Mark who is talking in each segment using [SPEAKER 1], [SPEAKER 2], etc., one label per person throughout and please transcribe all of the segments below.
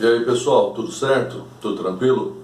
[SPEAKER 1] E aí pessoal, tudo certo? Tudo tranquilo?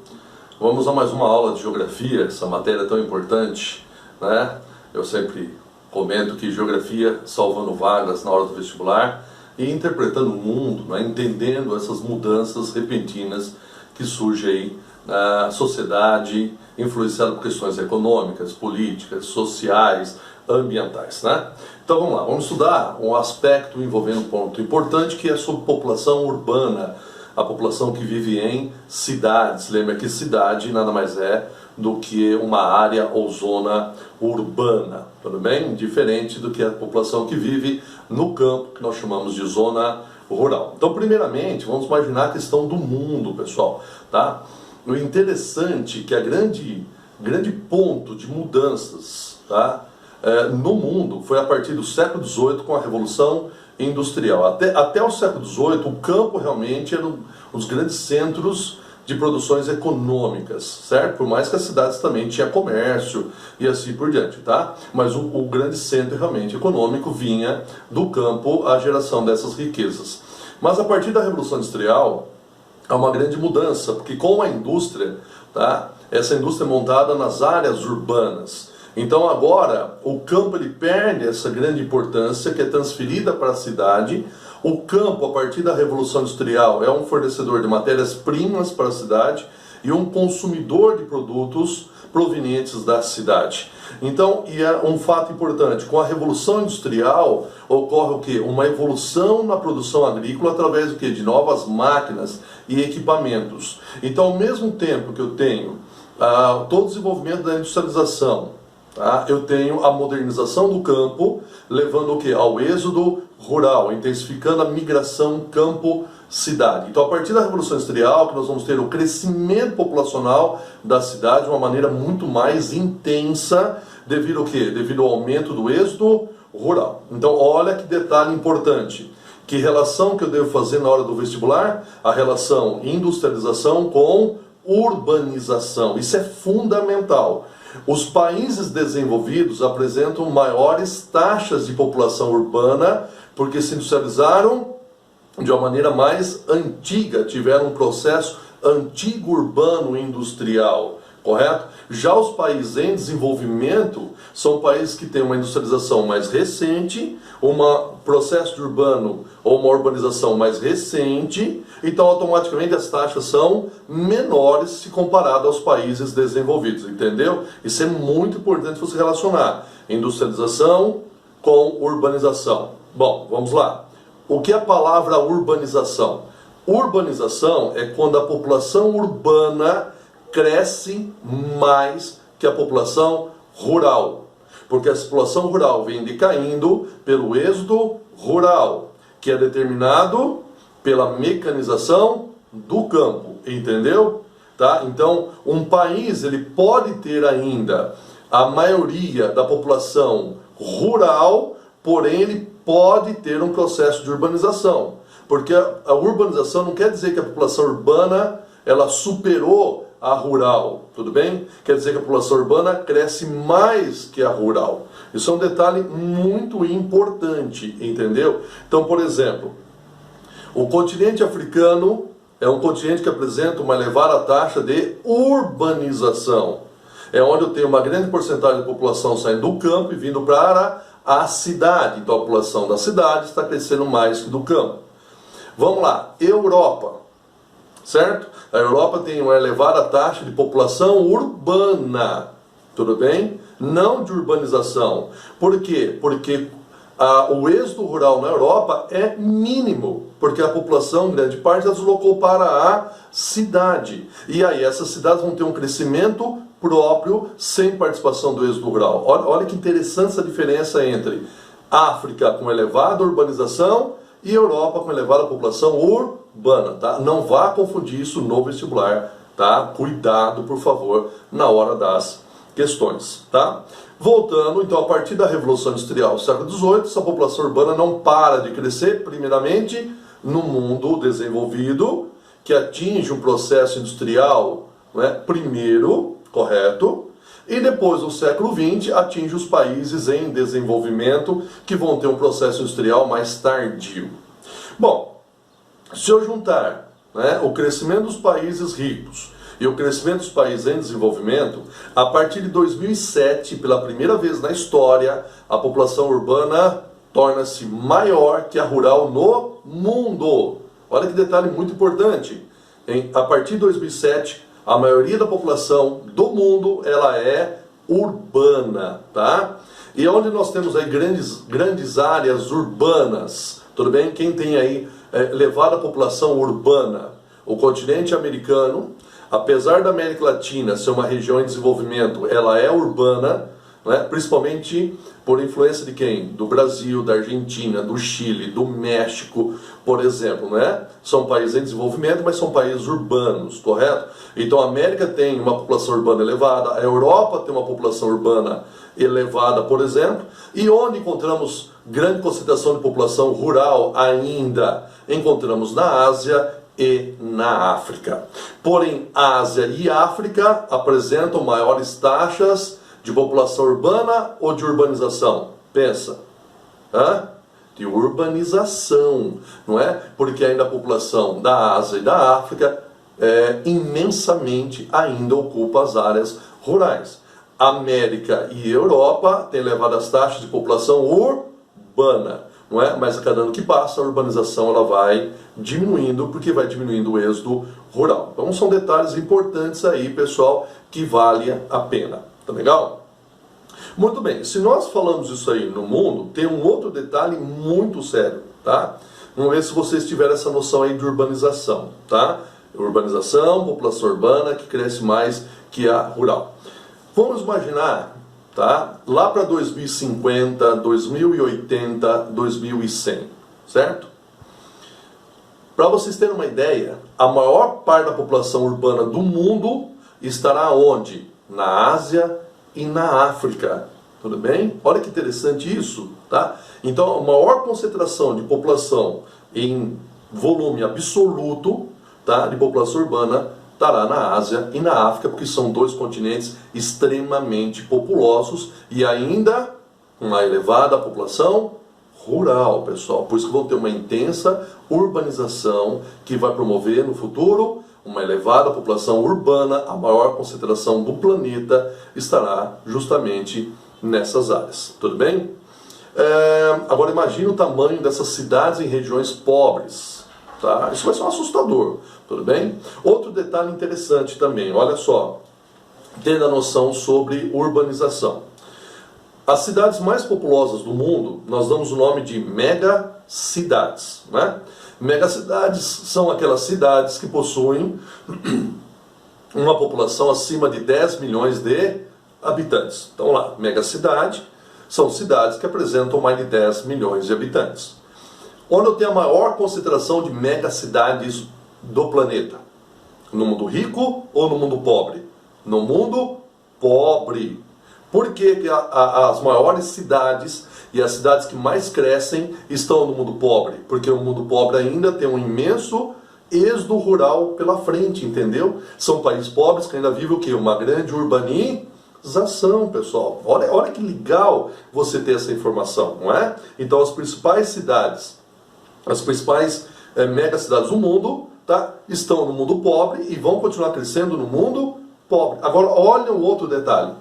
[SPEAKER 1] Vamos a mais uma aula de geografia, essa matéria tão importante, né? Eu sempre comento que geografia salvando vagas na hora do vestibular e interpretando o mundo, né? Entendendo essas mudanças repentinas que surgem aí na sociedade, influenciada por questões econômicas, políticas, sociais, ambientais, né? Então vamos lá, vamos estudar um aspecto envolvendo um ponto importante que é sobre população urbana, a população que vive em cidades. Lembra que cidade nada mais é do que uma área ou zona urbana, tudo bem? Diferente do que a população que vive no campo, que nós chamamos de zona rural. Então, primeiramente, vamos imaginar a questão do mundo, pessoal, tá? O interessante é que a grande ponto de mudanças, tá? No mundo foi a partir do século XVIII com a Revolução Industrial. Até o século XVIII, o campo realmente era um dos grandes centros de produções econômicas, certo? Por mais que as cidades também tinham comércio e assim por diante, tá? Mas o grande centro realmente econômico vinha do campo, a geração dessas riquezas. Mas a partir da Revolução Industrial, há uma grande mudança, porque com a indústria, tá? Essa indústria é montada nas áreas urbanas. Então agora o campo ele perde essa grande importância que é transferida para a cidade. O campo, a partir da Revolução Industrial, é um fornecedor de matérias-primas para a cidade e um consumidor de produtos provenientes da cidade. Então, e é um fato importante, com a Revolução Industrial ocorre o quê? Uma evolução na produção agrícola através do quê? De novas máquinas e equipamentos. Então, ao mesmo tempo que eu tenho todo o desenvolvimento da industrialização, tá? Eu tenho a modernização do campo, levando o quê? Ao êxodo rural, intensificando a migração campo-cidade. Então, a partir da Revolução Industrial, que nós vamos ter o crescimento populacional da cidade de uma maneira muito mais intensa, devido ao quê? Devido ao aumento do êxodo rural. Então, olha que detalhe importante. Que relação que eu devo fazer na hora do vestibular? A relação industrialização com urbanização. Isso é fundamental. Os países desenvolvidos apresentam maiores taxas de população urbana porque se industrializaram de uma maneira mais antiga, tiveram um processo antigo urbano industrial, correto? Já os países em desenvolvimento são países que têm uma industrialização mais recente, um processo de urbano ou uma urbanização mais recente, então automaticamente as taxas são menores se comparado aos países desenvolvidos, entendeu? Isso é muito importante você relacionar industrialização com urbanização. Bom, vamos lá. O que é a palavra urbanização? Urbanização é quando a população urbana cresce mais que a população rural. Porque a população rural vem decaindo pelo êxodo rural, que é determinado pela mecanização do campo, entendeu? Tá? Então, um país ele pode ter ainda a maioria da população rural, porém ele pode ter um processo de urbanização. Porque a urbanização não quer dizer que a população urbana ela superou a rural, tudo bem? Quer dizer que a população urbana cresce mais que a rural. Isso é um detalhe muito importante, entendeu? Então, por exemplo, o continente africano é um continente que apresenta uma elevada taxa de urbanização. É onde eu tenho uma grande porcentagem da população saindo do campo e vindo para a cidade. Então a população da cidade está crescendo mais que do campo. Vamos lá, Europa, certo? A Europa tem uma elevada taxa de população urbana, tudo bem? Não de urbanização. Por quê? Porque o êxodo rural na Europa é mínimo, porque a população, grande parte, se deslocou para a cidade. E aí essas cidades vão ter um crescimento próprio, sem participação do êxodo rural. Olha que interessante essa diferença entre África com elevada urbanização e Europa com elevada população urbana, tá? Não vá confundir isso no vestibular, tá? Cuidado, por favor, na hora das questões, tá? Voltando, então, a partir da Revolução Industrial, século XVIII, essa população urbana não para de crescer, primeiramente, no mundo desenvolvido, que atinge um processo industrial, né, primeiro, correto? E depois, no século XX, atinge os países em desenvolvimento, que vão ter um processo industrial mais tardio. Bom, se eu juntar né, o crescimento dos países ricos e o crescimento dos países em desenvolvimento, a partir de 2007, pela primeira vez na história, a população urbana torna-se maior que a rural no mundo. Olha que detalhe muito importante. A partir de 2007, a maioria da população do mundo ela é urbana, tá? E onde nós temos aí grandes áreas urbanas, tudo bem? Quem tem aí levado a população urbana? O continente americano, apesar da América Latina ser uma região em desenvolvimento, ela é urbana, né? Principalmente por influência de quem? Do Brasil, da Argentina, do Chile, do México, por exemplo, né? São países em desenvolvimento, mas são países urbanos, correto? Então a América tem uma população urbana elevada, a Europa tem uma população urbana elevada, por exemplo, e onde encontramos grande concentração de população rural ainda? Encontramos na Ásia e na África. Porém, Ásia e África apresentam maiores taxas de população urbana ou de urbanização? Pensa. De urbanização, não é? Porque ainda a população da Ásia e da África imensamente ainda ocupa as áreas rurais. América e Europa têm levado as taxas de população urbana, não é? Mas a cada ano que passa, a urbanização ela vai diminuindo, porque vai diminuindo o êxodo rural. Então são detalhes importantes aí, pessoal, que vale a pena. Tá legal? Muito bem, se nós falamos isso aí no mundo, tem um outro detalhe muito sério, tá? Vamos ver se vocês tiveram essa noção aí de urbanização, tá? Urbanização, população urbana que cresce mais que a rural. Vamos imaginar, tá? Lá para 2050, 2080, 2100, certo? Para vocês terem uma ideia, a maior parte da população urbana do mundo estará onde? Na Ásia e na África. Tudo bem? Olha que interessante isso, tá? Então, a maior concentração de população em volume absoluto, tá, de população urbana estará na Ásia e na África, porque são dois continentes extremamente populosos e ainda uma elevada população rural, pessoal. Por isso que vão ter uma intensa urbanização que vai promover no futuro uma elevada população urbana. A maior concentração do planeta estará justamente nessas áreas. Tudo bem? Agora imagine o tamanho dessas cidades em regiões pobres. Tá? Isso vai ser um assustador. Tudo bem? Outro detalhe interessante também, olha só, tendo a noção sobre urbanização. As cidades mais populosas do mundo, nós damos o nome de megacidades, né? Megacidades são aquelas cidades que possuem uma população acima de 10 milhões de habitantes. Então lá, megacidade são cidades que apresentam mais de 10 milhões de habitantes. Onde eu tenho a maior concentração de megacidades do planeta? No mundo rico ou no mundo pobre? No mundo pobre. Por que as maiores cidades e as cidades que mais crescem estão no mundo pobre? Porque o mundo pobre ainda tem um imenso êxodo rural pela frente, entendeu? São países pobres que ainda vivem o quê? Uma grande urbanização, pessoal. Olha que legal você ter essa informação, não é? Então as principais cidades, as principais megacidades do mundo, tá, estão no mundo pobre e vão continuar crescendo no mundo pobre. Agora olha o outro detalhe.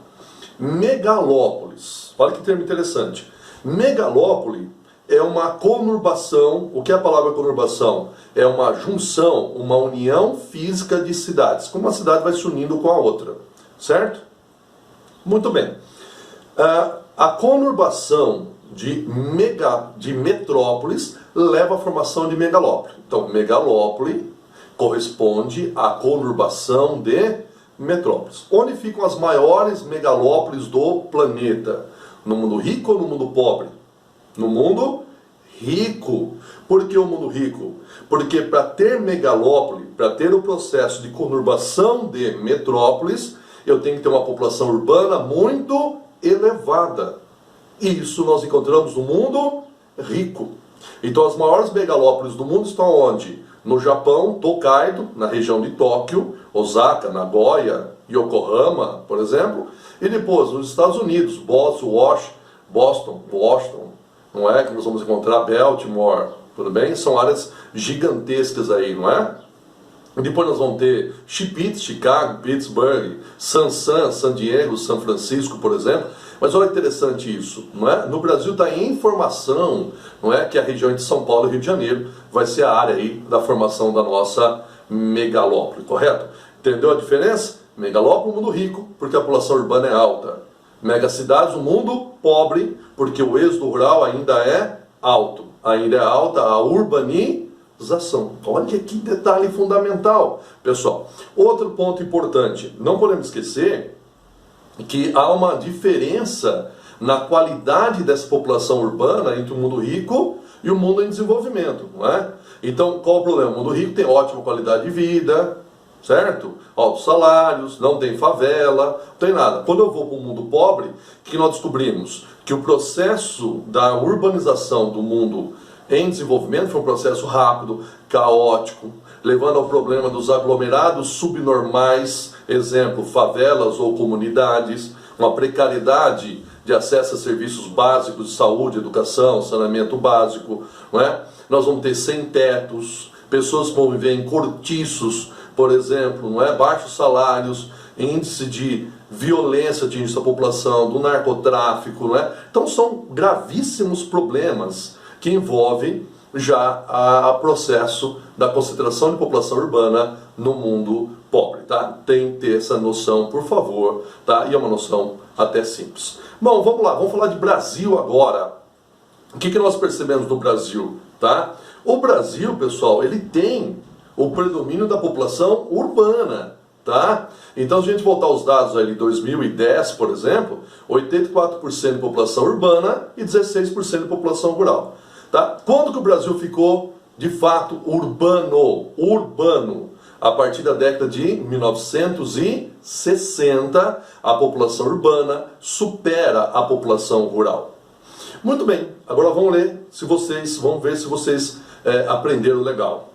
[SPEAKER 1] Megalópolis. Olha que termo interessante. Megalópole é uma conurbação. O que é a palavra conurbação? É uma junção, uma união física de cidades. Como uma cidade vai se unindo com a outra. Certo? Muito bem. A conurbação de metrópoles leva à formação de megalópole. Então, megalópole corresponde à conurbação de metrópoles. Onde ficam as maiores megalópolis do planeta? No mundo rico ou no mundo pobre? No mundo rico. Por que o mundo rico? Porque para ter megalópole, para ter o processo de conurbação de metrópoles, eu tenho que ter uma população urbana muito elevada. E isso nós encontramos no mundo rico. Então as maiores megalópolis do mundo estão onde? No Japão, Tokaido, na região de Tóquio, Osaka, Nagoya, Yokohama, por exemplo. E depois nos Estados Unidos, Boston, não é? Que nós vamos encontrar Baltimore, tudo bem? São áreas gigantescas aí, não é? Depois nós vamos ter Chicago, Pittsburgh, San Diego, São Francisco, por exemplo. Mas olha que interessante isso, não é? No Brasil está em formação, não é, que a região de São Paulo e Rio de Janeiro vai ser a área aí da formação da nossa megalópole, correto? Entendeu a diferença? Megalópole, mundo rico, porque a população urbana é alta. Megacidades, o mundo pobre, porque o êxodo rural ainda é alto. Ainda é alta a urbanização. Olha que detalhe fundamental, pessoal. Outro ponto importante, não podemos esquecer que há uma diferença na qualidade dessa população urbana entre o mundo rico e o mundo em desenvolvimento, não é? Então, qual o problema? O mundo rico tem ótima qualidade de vida, certo? Altos salários, não tem favela, não tem nada. Quando eu vou para o mundo pobre, o que nós descobrimos? Que o processo da urbanização do mundo em desenvolvimento foi um processo rápido, caótico, levando ao problema dos aglomerados subnormais, exemplo, favelas ou comunidades, uma precariedade de acesso a serviços básicos de saúde, educação, saneamento básico, não é? Nós vamos ter sem-tetos, pessoas que vão viver em cortiços, por exemplo, não é? Baixos salários, índice de violência atingindo a população, do narcotráfico, não é? Então são gravíssimos problemas que envolvem já o processo da concentração de população urbana no mundo pobre, tá? Tem que ter essa noção, por favor, tá? E é uma noção até simples. Bom, vamos lá, vamos falar de Brasil agora. O que nós percebemos no Brasil, tá? O Brasil, pessoal, ele tem o predomínio da população urbana, tá? Então, se a gente voltar aos dados aí de 2010, por exemplo, 84% de população urbana e 16% de população rural. Tá? Quando que o Brasil ficou, de fato, urbano? A partir da década de 1960, a população urbana supera a população rural. Muito bem, agora vamos ver se vocês aprenderam legal.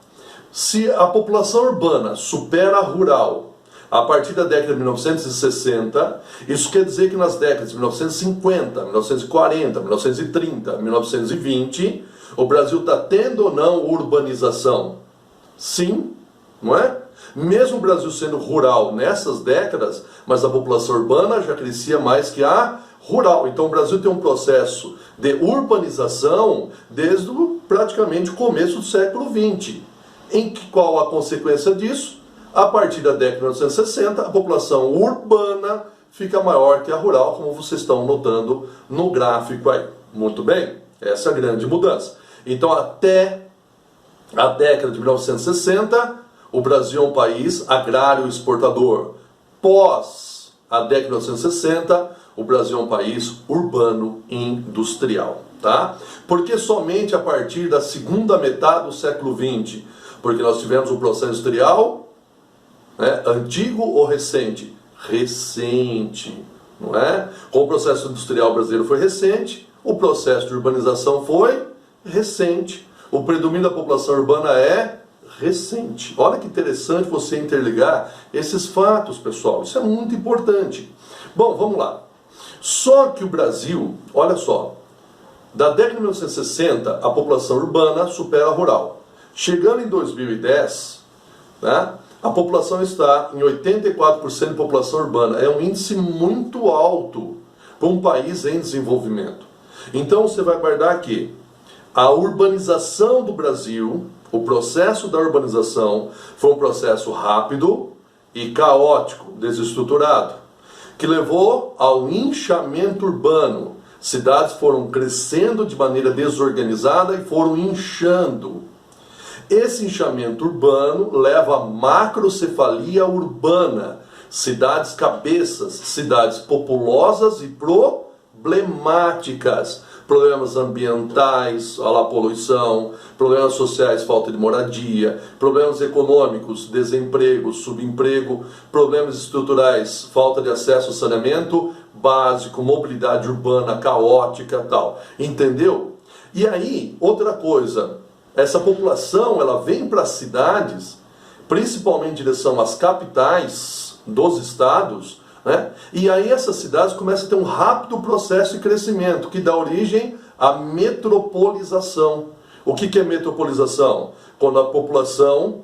[SPEAKER 1] Se a população urbana supera a rural a partir da década de 1960, isso quer dizer que nas décadas de 1950, 1940, 1930, 1920, o Brasil está tendo ou não urbanização? Sim, não é? Mesmo o Brasil sendo rural nessas décadas, mas a população urbana já crescia mais que a rural. Então o Brasil tem um processo de urbanização desde praticamente o começo do século XX. Qual a consequência disso? A partir da década de 1960, a população urbana fica maior que a rural, como vocês estão notando no gráfico aí. Muito bem? Essa é a grande mudança. Então, até a década de 1960, o Brasil é um país agrário exportador. Pós a década de 1960, o Brasil é um país urbano industrial. Tá? Porque somente a partir da segunda metade do século XX, porque nós tivemos um processo industrial antigo ou recente? Recente, não é? Como o processo industrial brasileiro foi recente, o processo de urbanização foi recente. O predomínio da população urbana é recente. Olha que interessante você interligar esses fatos, pessoal. Isso é muito importante. Bom, vamos lá. Só que o Brasil, olha só, da década de 1960, a população urbana supera a rural. Chegando em 2010, né? A população está em 84% de população urbana. É um índice muito alto para um país em desenvolvimento. Então você vai guardar que a urbanização do Brasil, o processo da urbanização, foi um processo rápido e caótico, desestruturado, que levou ao inchamento urbano. Cidades foram crescendo de maneira desorganizada e foram inchando. Esse inchamento urbano leva a macrocefalia urbana, cidades cabeças, cidades populosas e problemáticas, problemas ambientais, a poluição, problemas sociais, falta de moradia, problemas econômicos, desemprego, subemprego, problemas estruturais, falta de acesso ao saneamento básico, mobilidade urbana caótica, tal. Entendeu? E aí, outra coisa, essa população, ela vem para as cidades, principalmente em direção às capitais dos estados, né? E aí essas cidades começam a ter um rápido processo de crescimento, que dá origem à metropolização. O que é metropolização? Quando a população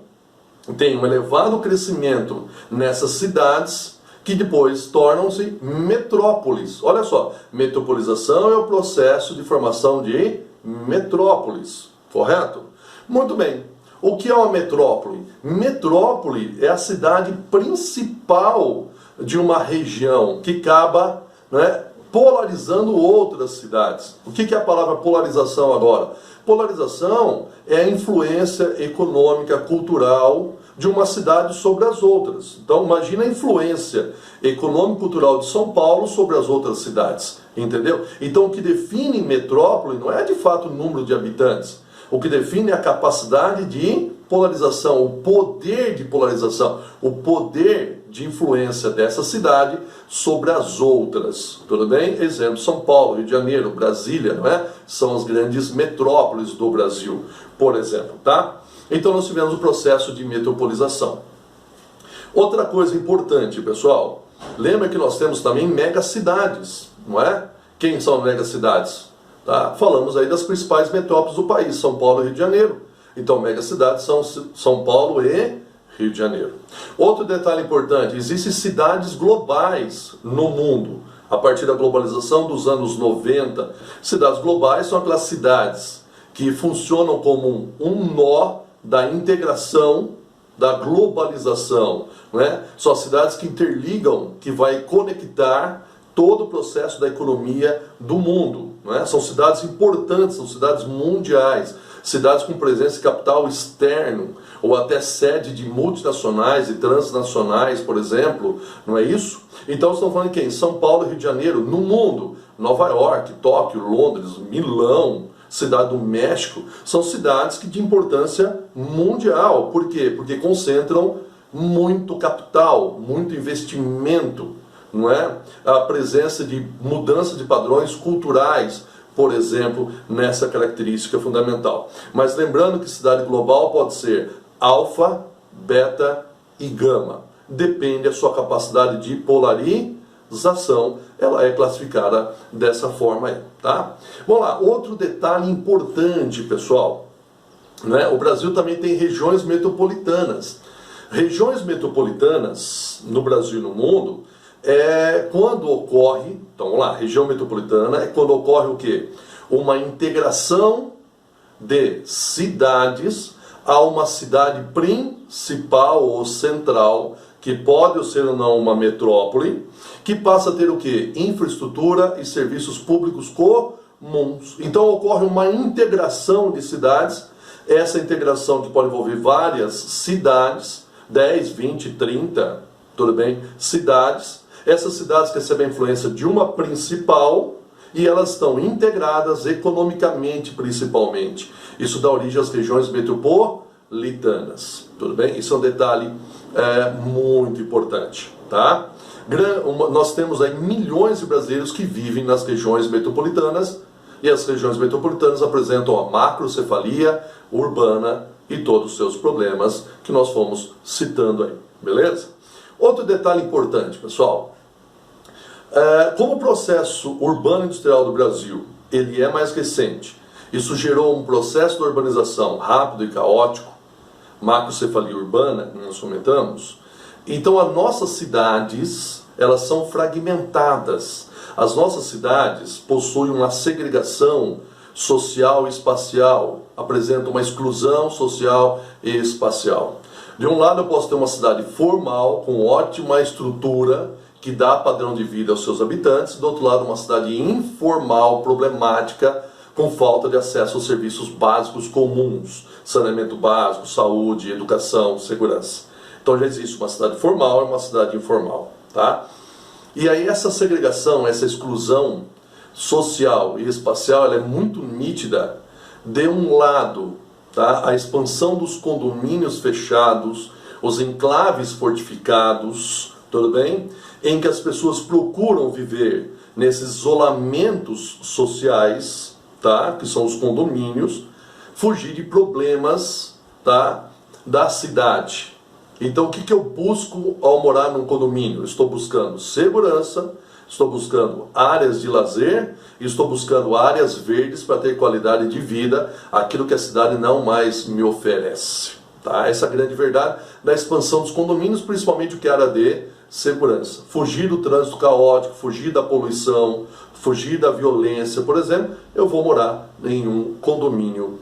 [SPEAKER 1] tem um elevado crescimento nessas cidades que depois tornam-se metrópoles. Olha só, metropolização é o processo de formação de metrópoles, correto? Muito bem. O que é uma metrópole? Metrópole é a cidade principal de uma região que acaba, né, polarizando outras cidades. O que é a palavra polarização agora? Polarização é a influência econômica, cultural de uma cidade sobre as outras. Então, imagina a influência econômico-cultural de São Paulo sobre as outras cidades, entendeu? Então, o que define metrópole não é de fato o número de habitantes. O que define é a capacidade de polarização, o poder de polarização, o poder de influência dessa cidade sobre as outras. Tudo bem? Exemplo, São Paulo, Rio de Janeiro, Brasília, não é? São as grandes metrópoles do Brasil, por exemplo, tá? Então nós tivemos o processo de metropolização. Outra coisa importante, pessoal, lembra que nós temos também megacidades, não é? Quem são megacidades? Tá? Falamos aí das principais metrópoles do país, São Paulo e Rio de Janeiro. Então, megacidades são São Paulo e Rio de Janeiro. Outro detalhe importante, existem cidades globais no mundo. A partir da globalização dos anos 90, cidades globais são aquelas cidades que funcionam como um nó da integração, da globalização. Não é? São as cidades que interligam, que vai conectar todo o processo da economia do mundo. Não é? São cidades importantes, são cidades mundiais, cidades com presença de capital externo, ou até sede de multinacionais e transnacionais, por exemplo, não é isso? Então estamos falando de quem? São Paulo e Rio de Janeiro, no mundo. Nova York, Tóquio, Londres, Milão, Cidade do México, são cidades de importância mundial. Por quê? Porque concentram muito capital, muito investimento, não é? A presença de mudança de padrões culturais, por exemplo, nessa característica fundamental. Mas lembrando que cidade global pode ser alfa, beta e gama. Depende da sua capacidade de polarização, ela é classificada dessa forma aí, tá? Vamos lá, outro detalhe importante, pessoal, né? O Brasil também tem regiões metropolitanas. Regiões metropolitanas no Brasil e no mundo é quando ocorre, então vamos lá, região metropolitana é quando ocorre o quê? Uma integração de cidades a uma cidade principal ou central, que pode ser ou não uma metrópole, que passa a ter o quê? Infraestrutura e serviços públicos comuns. Então ocorre uma integração de cidades, essa integração que pode envolver várias cidades, 10, 20, 30, tudo bem? Cidades. Essas cidades recebem a influência de uma principal e elas estão integradas economicamente, principalmente. Isso dá origem às regiões metropolitanas. Tudo bem? Isso é um detalhe muito importante, tá? Nós temos aí milhões de brasileiros que vivem nas regiões metropolitanas e as regiões metropolitanas apresentam a macrocefalia urbana e todos os seus problemas que nós fomos citando aí, beleza? Outro detalhe importante, pessoal, como o processo urbano-industrial do Brasil ele é mais recente, isso gerou um processo de urbanização rápido e caótico, macrocefalia urbana, que nós comentamos, então as nossas cidades, elas são fragmentadas. As nossas cidades possuem uma segregação social e espacial, apresentam uma exclusão social e espacial. De um lado eu posso ter uma cidade formal, com ótima estrutura, que dá padrão de vida aos seus habitantes, do outro lado uma cidade informal, problemática, com falta de acesso aos serviços básicos comuns, saneamento básico, saúde, educação, segurança. Então já existe uma cidade formal e uma cidade informal, tá? E aí essa segregação, essa exclusão social e espacial, ela é muito nítida. De um lado, tá, a expansão dos condomínios fechados, os enclaves fortificados, tudo bem? Em que as pessoas procuram viver nesses isolamentos sociais, tá? Que são os condomínios, fugir de problemas, tá? Da cidade. Então o que eu busco ao morar num condomínio? Eu estou buscando segurança, estou buscando áreas de lazer, estou buscando áreas verdes para ter qualidade de vida, aquilo que a cidade não mais me oferece. Tá? Essa é a grande verdade da expansão dos condomínios, principalmente o que era de segurança. Fugir do trânsito caótico, fugir da poluição, fugir da violência, por exemplo, eu vou morar em um condomínio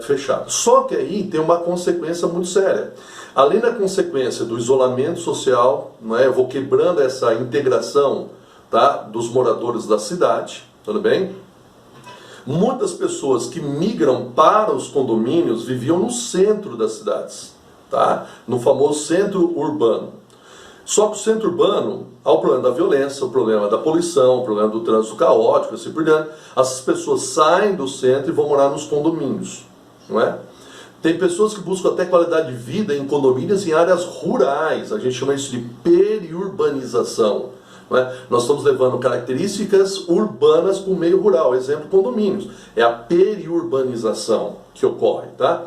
[SPEAKER 1] fechado. Só que aí tem uma consequência muito séria. Além da consequência do isolamento social, não é? Eu vou quebrando essa integração, tá, dos moradores da cidade, tudo bem? Muitas pessoas que migram para os condomínios viviam no centro das cidades, tá? No famoso centro urbano. Só que o centro urbano, há o problema da violência, o problema da poluição, o problema do trânsito caótico, assim por diante. Essas pessoas saem do centro e vão morar nos condomínios, não é? Tem pessoas que buscam até qualidade de vida em condomínios em áreas rurais, a gente chama isso de periurbanização. Nós estamos levando características urbanas para o meio rural, exemplo, condomínios. É a periurbanização que ocorre, tá?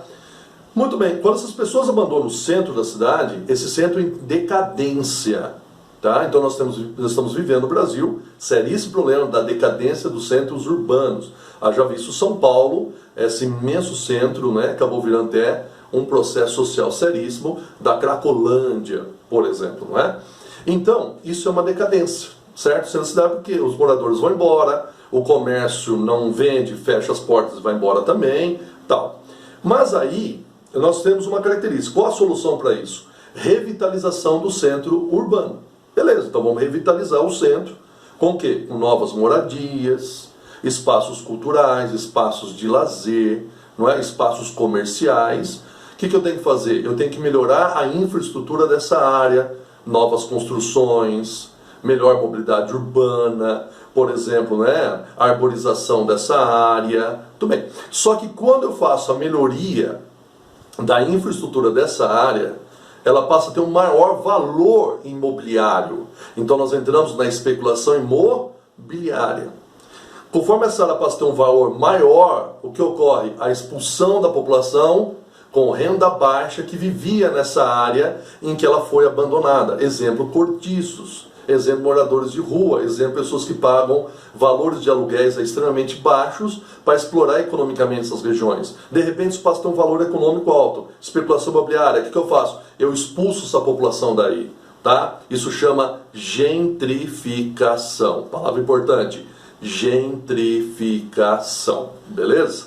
[SPEAKER 1] Muito bem, quando essas pessoas abandonam o centro da cidade, esse centro em decadência, tá? Então nós estamos vivendo no Brasil seríssimo problema da decadência dos centros urbanos. Já visto São Paulo, esse imenso centro, né, acabou virando até um processo social seríssimo da Cracolândia, por exemplo, não é? Então, isso é uma decadência, certo? Sendo cidade porque os moradores vão embora, o comércio não vende, fecha as portas e vai embora também, tal. Mas aí, nós temos uma característica. Qual a solução para isso? Revitalização do centro urbano. Beleza, então vamos revitalizar o centro com o quê? Com novas moradias, espaços culturais, espaços de lazer, não é? Espaços comerciais. O que eu tenho que fazer? Eu tenho que melhorar a infraestrutura dessa área, novas construções, melhor mobilidade urbana, por exemplo, né, a arborização dessa área, tudo bem. Só que quando eu faço a melhoria da infraestrutura dessa área, ela passa a ter um maior valor imobiliário. Então nós entramos na especulação imobiliária. Conforme essa área passa a ter um valor maior, o que ocorre? A expulsão da população com renda baixa que vivia nessa área em que ela foi abandonada. Exemplo, cortiços. Exemplo, moradores de rua. Exemplo, pessoas que pagam valores de aluguéis extremamente baixos para explorar economicamente essas regiões. De repente, isso passa a ter um valor econômico alto. Especulação imobiliária. O que eu faço? Eu expulso essa população daí. Tá? Isso chama gentrificação. Palavra importante. Gentrificação. Beleza?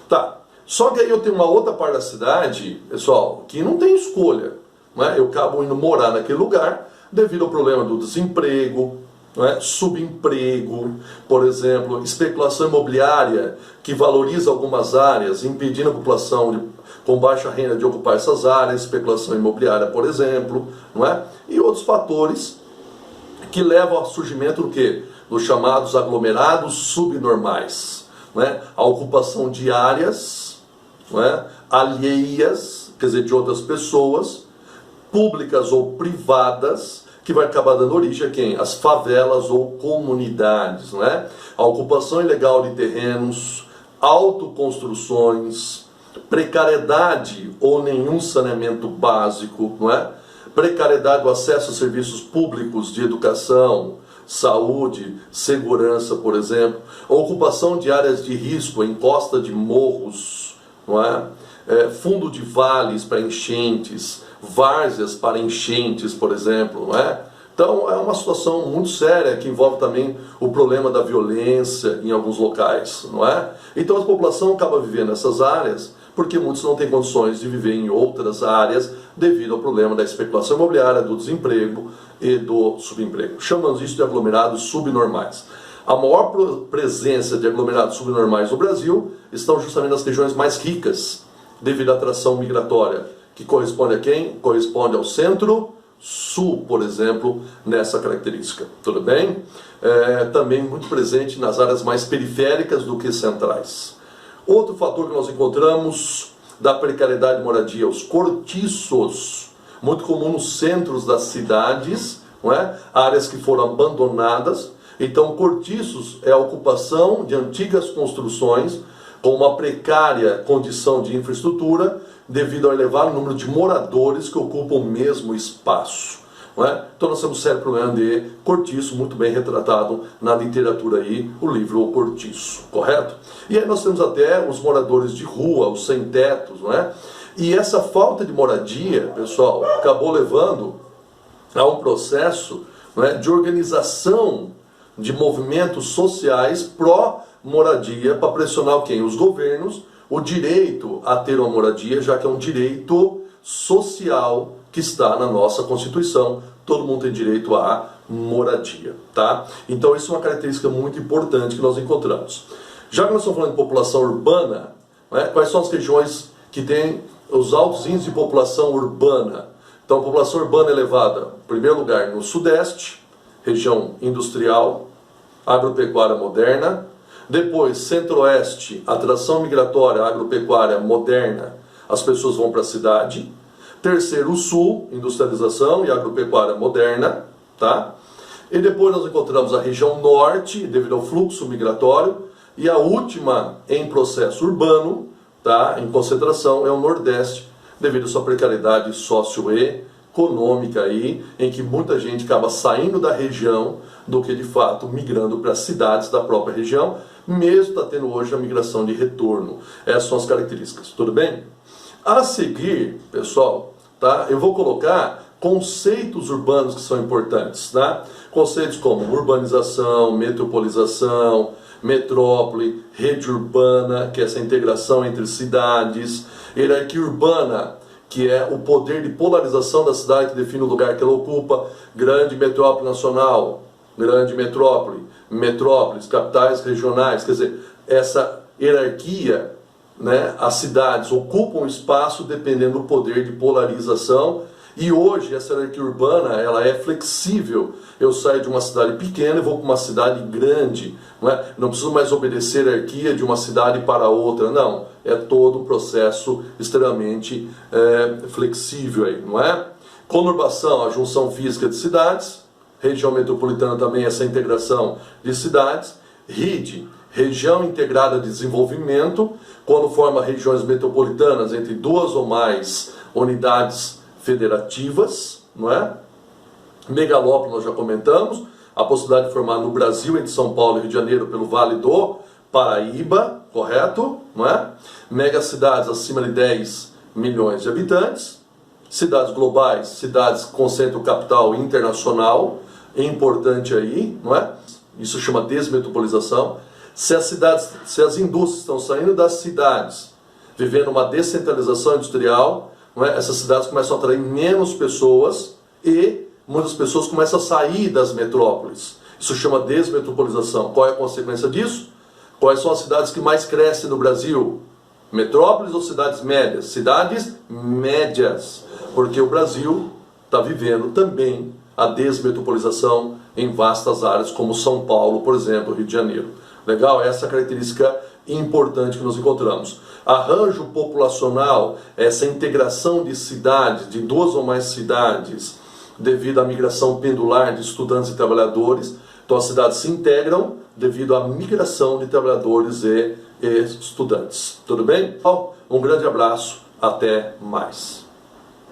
[SPEAKER 1] Tá. Só que aí eu tenho uma outra parte da cidade, pessoal, que não tem escolha. Não é? Eu acabo indo morar naquele lugar devido ao problema do desemprego, não é? Subemprego, por exemplo, especulação imobiliária que valoriza algumas áreas, impedindo a população com baixa renda de ocupar essas áreas, especulação imobiliária, por exemplo, não é? E outros fatores que levam ao surgimento do quê? Dos chamados aglomerados subnormais, não é? A ocupação de áreas, não é? Alheias, quer dizer, de outras pessoas, públicas ou privadas, que vai acabar dando origem a quem? As favelas ou comunidades, não é? A ocupação ilegal de terrenos, autoconstruções, precariedade ou nenhum saneamento básico, não é? Precariedade do acesso a serviços públicos de educação, saúde, segurança, por exemplo, a ocupação de áreas de risco, encosta de morros, não é? Fundo de vales para enchentes, várzeas para enchentes, por exemplo, não é? Então é uma situação muito séria que envolve também o problema da violência em alguns locais, não é? Então a população acaba vivendo nessas áreas porque muitos não têm condições de viver em outras áreas devido ao problema da especulação imobiliária, do desemprego e do subemprego. Chamamos isso de aglomerados subnormais. A maior presença de aglomerados subnormais no Brasil estão justamente nas regiões mais ricas, devido à atração migratória, que corresponde a quem? Corresponde ao centro-sul, por exemplo, nessa característica. Tudo bem? Também muito presente nas áreas mais periféricas do que centrais. Outro fator que nós encontramos da precariedade de moradia, os cortiços, muito comum nos centros das cidades, não é? Áreas que foram abandonadas. Então, cortiços é a ocupação de antigas construções com uma precária condição de infraestrutura devido ao elevado número de moradores que ocupam o mesmo espaço. Não é? Então nós temos um sério problema de cortiço, muito bem retratado na literatura aí, o livro O Cortiço, correto? E aí nós temos até os moradores de rua, os sem-tetos, não é? E essa falta de moradia, pessoal, acabou levando a um processo, né, de organização de movimentos sociais pró-moradia para pressionar quem? Os governos, o direito a ter uma moradia, já que é um direito social que está na nossa Constituição. Todo mundo tem direito à moradia, tá? Então isso é uma característica muito importante que nós encontramos. Já que nós estamos falando de população urbana, né, quais são as regiões que têm os altos índices de população urbana? Então, a população urbana elevada, em primeiro lugar, no Sudeste, região industrial, agropecuária moderna. Depois, Centro-Oeste, atração migratória, agropecuária moderna, as pessoas vão para a cidade. Terceiro, o Sul, industrialização e agropecuária moderna, tá? E depois nós encontramos a região Norte, devido ao fluxo migratório. E a última, em processo urbano, tá? Em concentração, é o Nordeste, devido à sua precariedade socioeconômica aí, em que muita gente acaba saindo da região do que de fato migrando para as cidades da própria região, mesmo está tendo hoje a migração de retorno. Essas são as características, tudo bem? A seguir, pessoal, tá? Eu vou colocar conceitos urbanos que são importantes, tá? Conceitos como urbanização, metropolização, metrópole, rede urbana, que é essa integração entre cidades, hierarquia urbana, que é o poder de polarização da cidade que define o lugar que ela ocupa, grande metrópole nacional, grande metrópole, metrópoles, capitais regionais, quer dizer, essa hierarquia, né, as cidades ocupam espaço dependendo do poder de polarização. E hoje essa hierarquia urbana ela é flexível. Eu saio de uma cidade pequena e vou para uma cidade grande. Não preciso mais obedecer a hierarquia de uma cidade para outra. Não, é todo um processo extremamente flexível aí, não é? Conurbação, a junção física de cidades. Região metropolitana também, essa integração de cidades. RID, região integrada de desenvolvimento, quando forma regiões metropolitanas entre duas ou mais unidades federativas, não é? Megalópole nós já comentamos, a possibilidade de formar no Brasil, entre São Paulo e Rio de Janeiro, pelo Vale do Paraíba, correto? Não é? Megacidades acima de 10 milhões de habitantes, cidades globais, cidades que concentram capital internacional, é importante aí, não é? Isso chama desmetropolização. Se as indústrias estão saindo das cidades, vivendo uma descentralização industrial, não é? Essas cidades começam a atrair menos pessoas e muitas pessoas começam a sair das metrópoles. Isso chama desmetropolização. Qual é a consequência disso? Quais são as cidades que mais crescem no Brasil? Metrópoles ou cidades médias? Cidades médias. Porque o Brasil está vivendo também a desmetropolização em vastas áreas como São Paulo, por exemplo, Rio de Janeiro. Legal? Essa é a característica importante que nós encontramos. Arranjo populacional, essa integração de cidades, de duas ou mais cidades, devido à migração pendular de estudantes e trabalhadores. Então as cidades se integram devido à migração de trabalhadores e estudantes. Tudo bem? Então, um grande abraço, até mais.